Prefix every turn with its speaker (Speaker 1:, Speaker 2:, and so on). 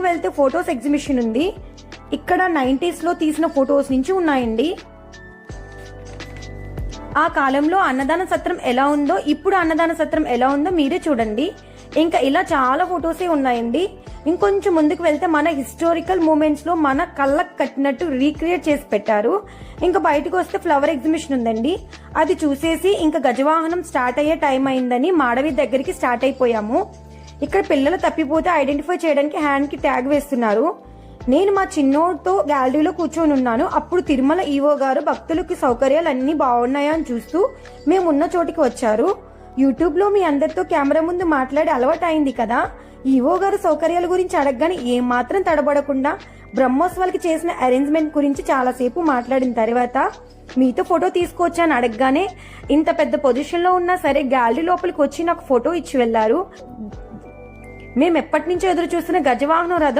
Speaker 1: వెళ్తే photos exhibition ఉంది. ఇక్కడ 90s లో తీసిన ఫొటోస్ నుంచి ఉన్నాయండి. ఆ కాలంలో అన్నదాన సత్రం ఎలా ఉందో, ఇప్పుడు అన్నదాన సత్రం ఎలా ఉందో మీరే చూడండి. ఇంకా ఇలా చాలా ఫొటోసే ఉన్నాయండి. ఇంకొంచెం ముందుకు వెళ్తే మన హిస్టారికల్ మూమెంట్స్ లో మన కళ్ళకు కట్టినట్టు రీక్రియేట్ చేసి పెట్టారు. ఇంకా బయటకు వస్తే ఫ్లవర్ ఎగ్జిబిషన్ ఉందండి. అది చూసేసి ఇంకా గజవాహనం స్టార్ట్ అయ్యే టైం అయిందని మాడవి దగ్గరికి స్టార్ట్ అయిపోయాము. ఇక్కడ పిల్లలు తప్పిపోతే ఐడెంటిఫై చేయడానికి హ్యాండ్ కి ట్యాగ్ వేస్తున్నారు. నేను మా చిన్నోడితో గ్యాలరీలో కూర్చొని ఉన్నాను. అప్పుడు తిరుమల ఈవో గారు భక్తులకి సౌకర్యాలు అన్ని బాగున్నాయా అని చూస్తూ మేమున్న చోటికి వచ్చారు. యూట్యూబ్ లో మీ అందరితో కెమెరా ముందు మాట్లాడి అలవాటు అయింది కదా. ఈవో గారు సౌకర్యాల గురించి అడగగానే ఏమాత్రం తడబడకుండా బ్రహ్మోత్సవాలకి చేసిన అరేంజ్మెంట్ గురించి చాలాసేపు మాట్లాడిన తర్వాత మీతో ఫోటో తీసుకోవచ్చా అని అడగగానే ఇంత పెద్ద పొజిషన్ లో ఉన్నా సరే గ్యాలరీ లోపలికి వచ్చి నాకు ఫోటో ఇచ్చి వెళ్లారు. మేము ఎప్పటి నుంచో ఎదురు చూస్తున్న గజవాహనం రథం